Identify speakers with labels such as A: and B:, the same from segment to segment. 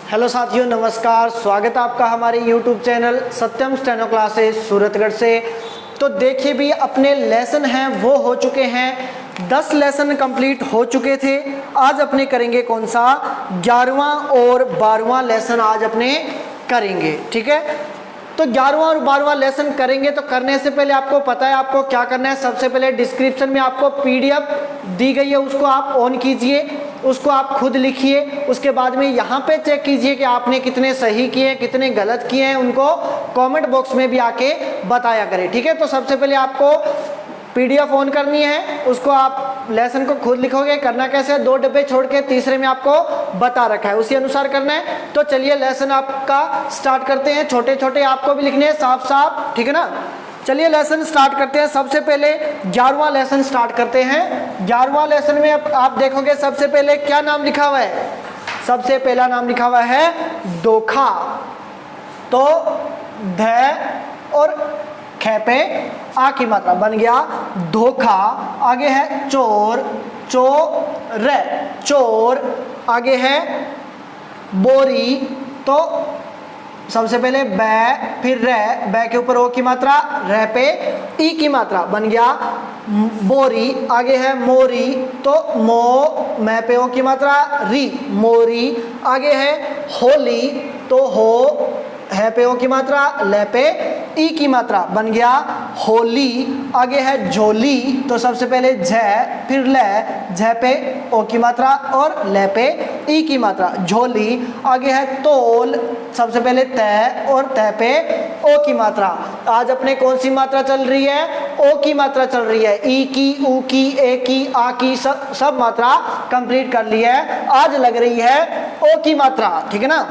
A: Hello साथियों, नमस्कार। स्वागत है आपका हमारे YouTube चैनल सत्यम स्टेनो क्लासेस सूरतगढ़ से। तो देखिए भी अपने लेसन हैं वो हो चुके हैं, 10 लेसन कंप्लीट हो चुके थे। आज अपने करेंगे कौन सा 11वां और 12वां लेसन आज अपने करेंगे। ठीक है, तो 11वां और 12वां लेसन करेंगे। तो करने से पहले आपको पता है आपको क्या करना है। सबसे पहले डिस्क्रिप्शन में आपको PDF दी गई है, उसको आप ऑन कीजिए, उसको आप खुद लिखिए। उसके बाद में यहाँ पे चेक कीजिए कि आपने कितने सही किए कितने गलत किए हैं, उनको कमेंट बॉक्स में भी आके बताया करें। ठीक है, तो सबसे पहले आपको PDF ऑन करनी है, उसको आप लेसन को खुद लिखोगे। करना कैसे है, 2 डब्बे छोड़ के तीसरे में आपको बता रखा है, उसी अनुसार करना है। तो चलिए लेसन आपका स्टार्ट करते हैं। छोटे छोटे आपको भी लिखने हैं, साफ साफ, ठीक है ना। चलिए लेसन स्टार्ट करते हैं। सबसे पहले 11वां लेसन स्टार्ट करते हैं। 11वां लेसन में आप देखोगे सबसे पहले क्या नाम लिखा हुआ है। सबसे पहला नाम लिखा हुआ है धोखा। तो ध और ख पे आ की मात्रा बन गया धोखा। आगे है चोर, चोर, चोर। आगे है बोरी, तो सबसे पहले बै फिर रै, बै के ऊपर ओ की मात्रा, रै पे ई की मात्रा बन गया बोरी। आगे है मोरी, तो मो, मै पे ओ की मात्रा, री, मोरी। आगे है होली, तो हो, है पे ओ की मात्रा, ले पे ई की मात्रा बन गया होली। आगे है झोली, तो सबसे पहले झ फिर ले, झ पे ओ की मात्रा और ले पे ई की मात्रा, झोली। आगे है तोल, सबसे पहले तय और तय पे ओ की मात्रा। आज अपने कौन सी मात्रा चल रही है, ओ की मात्रा चल रही है। ई की, ऊ की, ए की, आ की, सब मात्रा कंप्लीट कर ली है। आज लग रही है ओ की मात्रा, ठीक है ना।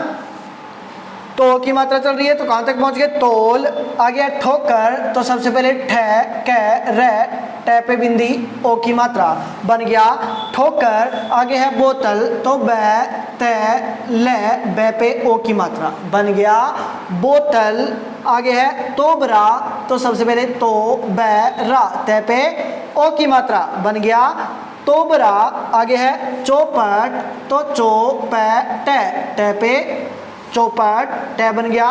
A: तो ओ की मात्रा चल रही है, तो कहां तक पहुंच गए, तोल। आगे है ठोकर, तो सबसे पहले ठ, क, रे, ट पे बिंदी ओ की मात्रा बन गया ठोकर। आगे है बोतल, तो बै, ते, ले, बै पे ओ की मात्रा बन गया बोतल। आगे है तोबरा, तो सबसे पहले तो, बै, रा, ते पे ओ की मात्रा बन गया तोबरा। आगे है चौपट, तो चो, पै, टे, टे पे चौपट, टे बन गया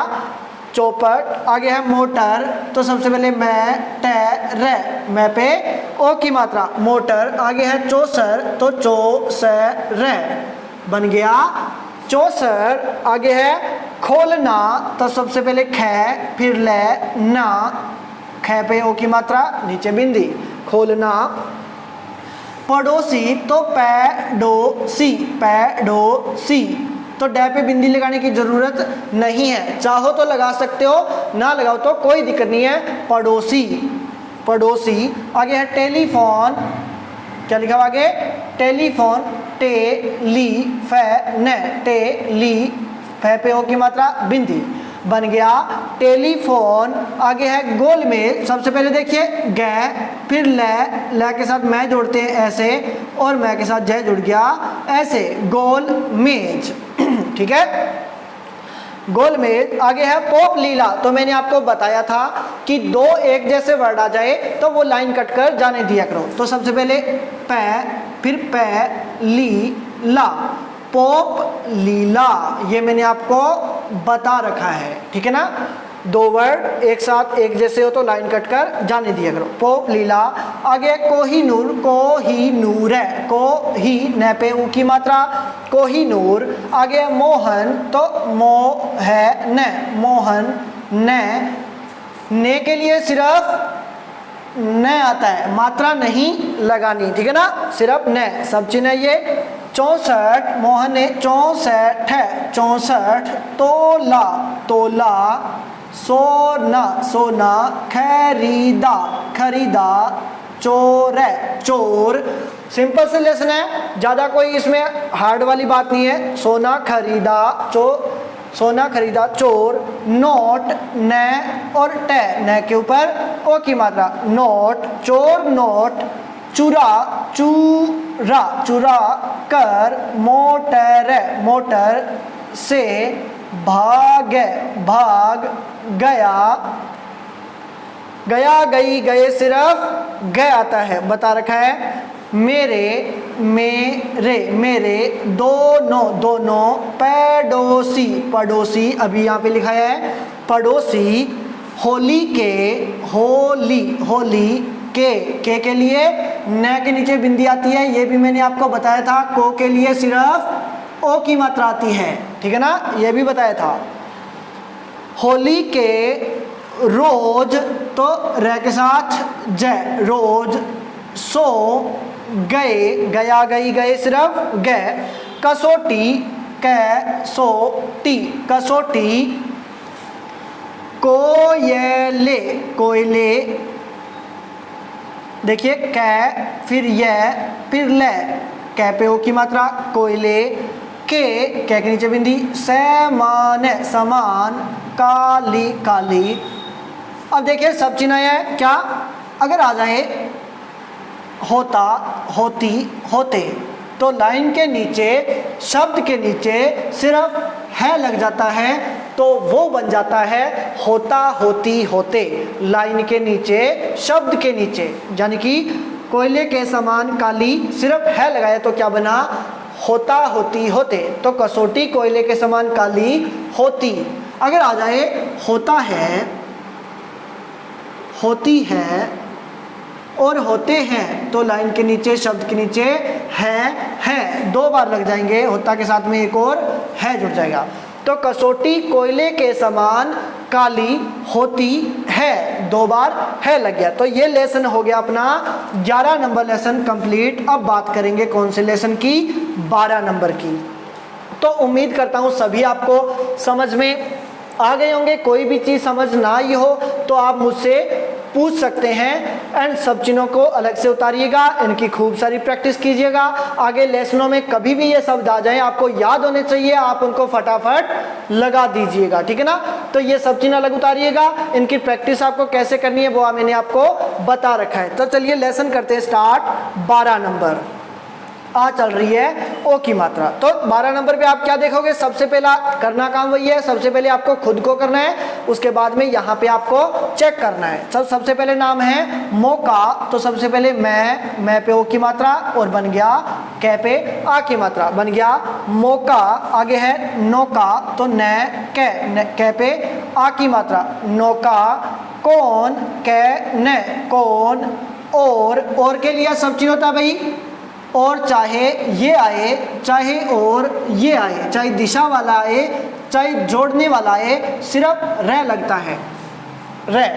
A: चौपट। आगे है मोटर, तो सबसे पहले मैं, टे, रे, मैं पे ओ की मात्रा मोटर। आगे है चौसर, तो चो, से, रे बन गया चौसर। आगे है खोलना, तो सबसे पहले ख फिर ले, ना, ख पे ओ की मात्रा नीचे बिंदी खोलना। पड़ोसी, तो पै डो सी, पै डो सी, तो डै पे बिंदी लगाने की जरूरत नहीं है, चाहो तो लगा सकते हो, ना लगाओ तो कोई दिक्कत नहीं है। पड़ोसी, पड़ोसी। आगे है टेलीफोन, क्या लिखा हुआ आगे, टेलीफोन, टे, ली, फै, न, टे, ली, फै पे ओ की मात्रा बिंदी बन गया टेलीफोन। आगे है गोल में, सबसे पहले देखिए ग फिर ल के साथ मैं जोड़ते हैं ऐसे, और मैं के साथ जय जुड़ गया ऐसे, गोल मेज, ठीक है, गोल मेज। आगे है पोप लीला, तो मैंने आपको बताया था कि 2 एक जैसे वर्ड आ जाए तो वो लाइन कट कर जाने दिया करो। तो सबसे पहले पै फिर पै ली ला, पोप लीला, ये मैंने आपको बता रखा है, ठीक है ना। 2 वर्ड एक साथ एक जैसे हो तो लाइन कट कर जाने दिया करो, पोप लीला। आगे कोहिनूर, कोहिनूर है, को ही न पे ऊ की मात्रा कोहिनूर। आगे मोहन, तो मो है न, मोहन न के लिए सिर्फ न आता है, मात्रा नहीं लगानी, ठीक है ना, सिर्फ न, सब चिन्ह है ये। 64, मोहन ने 64 है, 64। तोला, तोला, सोना, सोना, खरीदा, खरीदा, चोर है, चोर। सिंपल से लेसन है, ज्यादा कोई इसमें हार्ड वाली बात नहीं है। सोना खरीदा, सोना खरीदा चोर। नोट, न और टे, न के ऊपर ओ की मात्रा, नोट, चोर नोट। चुरा, चूरा, चुरा कर। मोटर, मोटर से। भाग, भाग गया, गया गई, गए सिर्फ गए आता है, बता रखा है। मेरे मेरे मेरे, दोनों दोनों, पड़ोसी पड़ोसी, अभी यहाँ पे लिखा है पड़ोसी, होली के, होली होली के लिए न के नीचे बिंदी आती है, ये भी मैंने आपको बताया था। को के लिए सिर्फ ओ की मात्रा आती है, ठीक है ना, ये भी बताया था। होली के रोज, तो र के साथ जय, रोज, सो गए, गया गई गए सिर्फ गए, कसोटी, कैसोटी कसोटी, कोयले कोयले, देखिए कै फिर यह फिर ले, कै पे ओ की मात्रा, कोयले के नीचे बिंदी, समान समान, काली काली। अब देखिए सब चिन्ह है क्या, अगर आ जाए होता, होती, होते, तो लाइन के नीचे, शब्द के नीचे सिर्फ है लग जाता है, तो वो बन जाता है होता, होती, होते। लाइन के नीचे, शब्द के नीचे, यानी कि कोयले के समान काली, सिर्फ है लगाया तो क्या बना, होता, होती, होते। तो कसौटी कोयले के समान काली होती। अगर आ जाए होता है, होती है और होते हैं, तो लाइन के नीचे, शब्द के नीचे है दो बार लग जाएंगे, होता के साथ में एक और है जुड़ जाएगा। तो कसौटी कोयले के समान काली होती है, दो बार है लग गया। तो ये लेसन हो गया अपना 11 नंबर लेसन कंप्लीट। अब बात करेंगे कौन से लेसन की, 12 नंबर की। तो उम्मीद करता हूँ सभी आपको समझ में आ गए होंगे। कोई भी चीज़ समझ ना आई हो तो आप मुझसे पूछ सकते हैं। एंड सब चिन्हों को अलग से उतारिएगा, इनकी खूब सारी प्रैक्टिस कीजिएगा। आगे लेसनों में कभी भी ये शब्द आ जाए आपको याद होने चाहिए, आप उनको फटाफट लगा दीजिएगा, ठीक है ना। तो ये सब चिन्ह अलग उतारिएगा, इनकी प्रैक्टिस आपको कैसे करनी है वो मैंने आपको बता रखा है। तो चलिए लेसन करते हैं स्टार्ट। 12 नंबर आ चल रही है ओ की मात्रा। तो 12 नंबर पे आप क्या देखोगे, सबसे पहला करना काम वही है, सबसे पहले आपको खुद को करना है, उसके बाद में यहाँ पे आपको चेक करना है। सबसे पहले नाम है मौका, तो सबसे पहले मैं पे ओ की मात्रा और बन गया कै पे आ की मात्रा, बन गया मौका। आगे है नौका, तो न कै पे आ की मात्रा, नौका। कौन, कै न कौन। और के लिए सब चीज होता है भाई, और चाहे ये आए, चाहे और ये आए, चाहे दिशा वाला आए, चाहे जोड़ने वाला आए, सिर्फ रह लगता है, रह।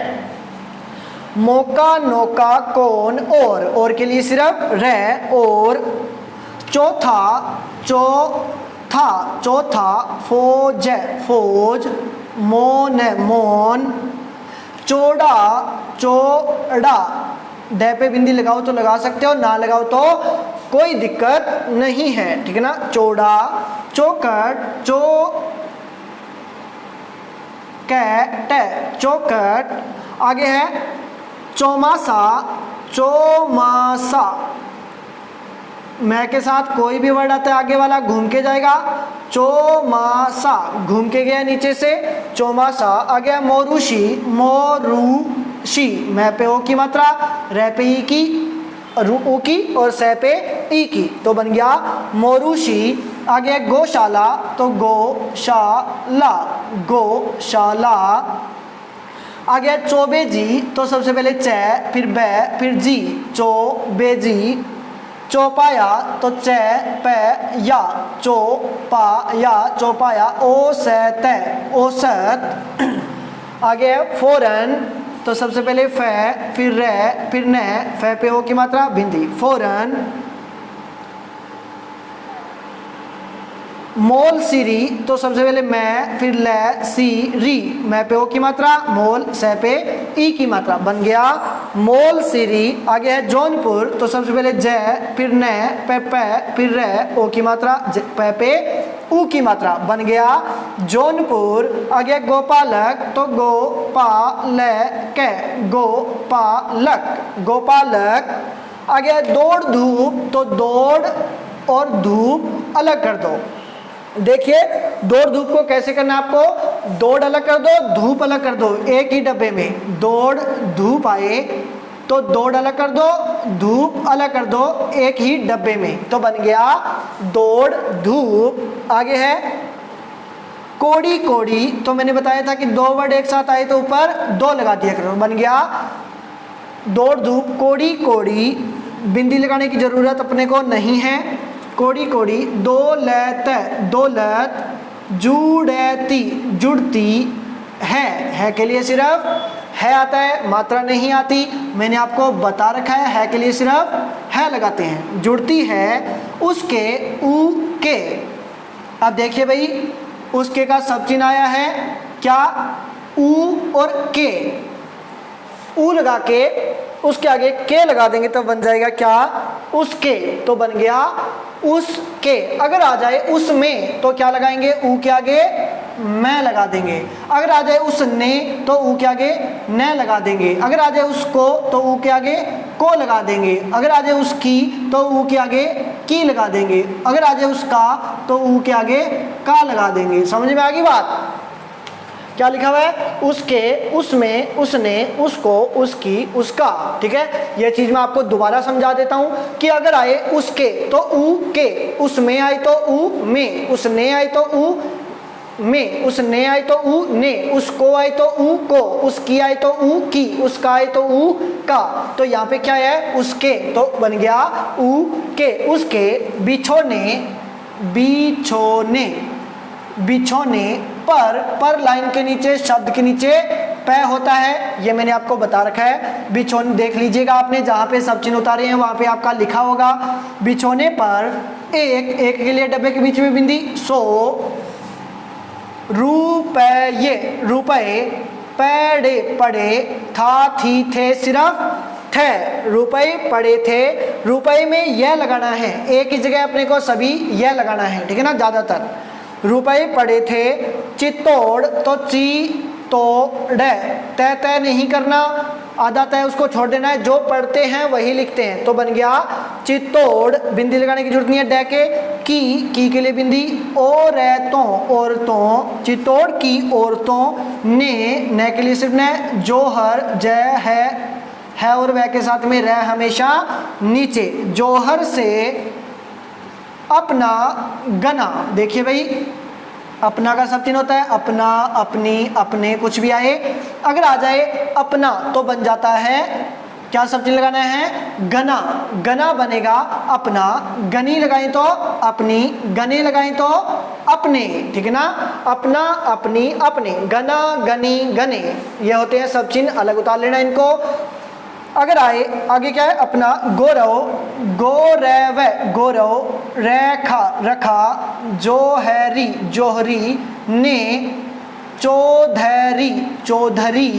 A: मौका, नौका, कौन, और के लिए सिर्फ रह और। चौथा, चौथा, फौज, फौज, मौन, मौन। चौड़ा, चौड़ा, डे पे बिंदी लगाओ तो लगा सकते हो, ना लगाओ तो कोई दिक्कत नहीं है, ठीक है ना। चौड़ा, चौकट, चौकट। आगे है चौमासा, चौमासा। मैं के साथ कोई भी वर्ड आता है आगे वाला घूम के जाएगा, चौमासा, घूम के गया नीचे से, चौमासा। आ गया मोरूशी, मोरूशी, मैं पे ओ की मात्रा, रे पे ई की, ऊ की और सह पे ई की, तो बन गया मोरूशी। आ गया गौशाला, तो गौशाला, गौशाला। आ गया चौबेजी, तो सबसे पहले च फिर बै फिर जी, चौबेजी। चौपाया, तो च प या, चौपाया, चौपाया। औसत, औसत। आगे फौरन, तो सबसे पहले फ फिर रे फिर न, फ पे ओ की मात्रा बिंदी, फौरन। मोल सिरी, तो सबसे पहले मैं फिर ल सी री, मैं पे ओ की मात्रा, मोल सह पे ई की मात्रा, बन गया मोल सिरी। आगे है जौनपुर, तो सबसे पहले ज फिर न पे फिर रे ओ की मात्रा, पे ऊ की मात्रा, बन गया जौनपुर। आगे गोपालक, तो गो पा ल क, गोपालक, गोपालक। आगे दौड़ धूप, तो दौड़ और धूप अलग कर दो। देखिए दौड़ धूप को कैसे करना है आपको, दौड़ अलग कर दो, धूप अलग कर दो, एक ही डब्बे में दौड़ धूप आए, तो दौड़ अलग कर दो, धूप अलग कर दो एक ही डब्बे में, तो बन गया दौड़ धूप। आगे है कोड़ी कोड़ी, तो मैंने बताया था कि दो वर्ड एक साथ आए तो ऊपर दो लगा दिया करो, बन गया दौड़ धूप कोड़ी कोड़ी। बिंदी लगाने की जरूरत अपने को नहीं है। कोड़ी कोड़ी दौलत जुड़ती जुड़ती है के लिए सिर्फ है आता है, मात्रा नहीं आती। मैंने आपको बता रखा है के लिए सिर्फ है लगाते हैं। जुड़ती है उसके ऊ के। अब देखिए भाई उसके का सब चिन्ह आया है क्या, ऊ और के, ऊ लगा के उसके आगे के लगा देंगे तो बन जाएगा क्या, उसके, तो बन गया उसके। अगर आ जाए उसमें तो क्या लगाएंगे, ऊ के आगे मैं लगा देंगे। अगर आ जाए उसने तो ऊ के आगे न लगा देंगे। अगर आ जाए उसको तो ऊ के आगे को लगा देंगे। अगर आ जाए उसकी तो ऊ के आगे की लगा देंगे। अगर आ जाए उसका तो ऊ के आगे का लगा देंगे। समझ में आ गई बात। क्या लिखा हुआ है, उसके, उसमें, उसने, उसको, उसकी, उसका। ठीक है, यह चीज मैं आपको दोबारा समझा देता हूं कि अगर आए उसके तो ऊ के, उसमें आए तो ऊ में, उसने आए तो ऊ में, उसने आए तो ऊ ने, उसको आए तो ऊ को, उसकी आए तो ऊ की, उसका आए तो ऊ का। तो यहाँ पे क्या है, उसके, तो बन गया ऊ के। उसके बिछोने, बिछोने, बिछोने पर लाइन के नीचे, शब्द के नीचे पै होता है, ये मैंने आपको बता रखा है। बिछोने देख लीजिएगा आपने, जहाँ पे सब चिन्ह उतारे हैं वहाँ पे आपका लिखा होगा। बिछोने पर एक के लिए डब्बे के बीच में बिंदी, 100 रुपये, रुपये, पड़े पड़े, था थी थे सिर्फ थे, रुपए पड़े थे। रुपए में यह लगाना है, एक ही जगह अपने को सभी यह लगाना है, ठीक है ना, ज्यादातर। रुपए पड़े थे, चित्तौड़ तो ची तो डे, तय तय नहीं करना, आधा तय उसको छोड़ देना है, जो पढ़ते हैं वही लिखते हैं। तो बन गया चित्तौड़, बिंदी लगाने की जरूरत नहीं है डे के। की के लिए बिंदी, औरतों, औरतों, चित्तौड़ की औरतों। ने के लिए सिर्फ ने, जोहर, जय है और वह के साथ में रह हमेशा नीचे। जोहर से अपना गना, देखिए भाई अपना का सब चिन्ह होता है, अपना, अपनी, अपने, कुछ भी आए। अगर आ जाए अपना तो बन जाता है क्या, सब चिन्ह लगाना है गना, गना बनेगा अपना। गनी लगाएं तो अपनी, गने लगाएं तो अपने, ठीक है ना, अपना, अपनी, अपने, गना, गनी, गने, ये होते हैं सब चिन्ह, अलग उतार लेना इनको। अगर आए आगे क्या है, अपना, गौरव, गौरव, गौरव, रेखा, रखा, जोहरी, जोहरी, ने, चौधरी, चौधरी,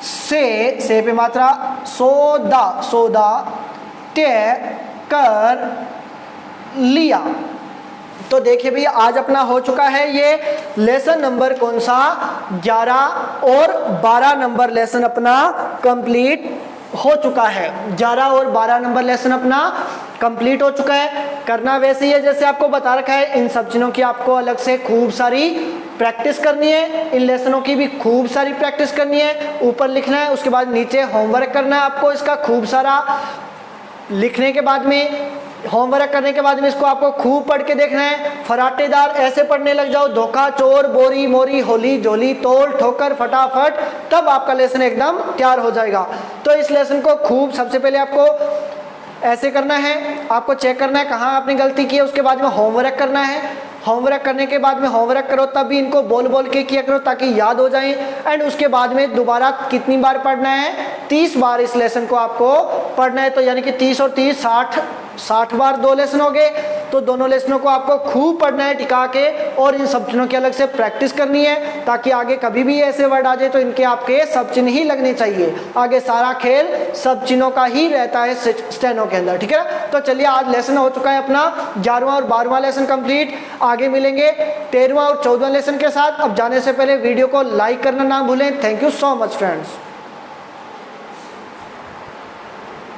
A: से पे मात्रा, सौदा, सौदा, तय कर लिया। तो देखिए भैया आज अपना हो चुका है ये लेसन नंबर कौन सा, 11 और 12 नंबर लेसन अपना कंप्लीट हो चुका है। 11 और 12 नंबर लेसन अपना कंप्लीट हो चुका है। करना वैसे ही है जैसे आपको बता रखा है, इन सब चीज़ों की आपको अलग से खूब सारी प्रैक्टिस करनी है, इन लेसनों की भी खूब सारी प्रैक्टिस करनी है। ऊपर लिखना है, उसके बाद नीचे होमवर्क करना है आपको इसका खूब सारा। लिखने के बाद में, होमवर्क करने के बाद में इसको आपको खूब पढ़ के देखना है। फराटेदार ऐसे पढ़ने लग जाओ, धोखा, चोर, बोरी, मोरी, होली, जोली, तोल, ठोकर, फटाफट, तब आपका लेसन एकदम तैयार हो जाएगा। तो इस लेसन को खूब, सबसे पहले आपको ऐसे करना है, आपको चेक करना है कहाँ आपने गलती की है, उसके बाद में होमवर्क करना है। होमवर्क करने के बाद में, होमवर्क करो तब भी इनको बोल बोल के किया करो ताकि याद हो जाए। एंड उसके बाद में दोबारा कितनी बार पढ़ना है, 30 बार इस लेसन को आपको पढ़ना है। तो यानी कि 30 और 30 60 बार 2 लेसन हो गए। तो दोनों लेसनों को आपको खूब पढ़ना है टिका के, और इन सब चिन्हों की अलग से प्रैक्टिस करनी है ताकि आगे कभी भी ऐसे वर्ड आ जाए तो इनके आपके सब चिन्ह ही लगने चाहिए। आगे सारा खेल सब चिन्हों का ही रहता है स्टेनो के अंदर, ठीक है। तो चलिए आज लेसन हो चुका है अपना 11वां और 12वां लेसन कंप्लीट। आगे मिलेंगे 13वां और 14वां लेसन के साथ। अब जाने से पहले वीडियो को लाइक करना ना भूलें। Thank you so much friends.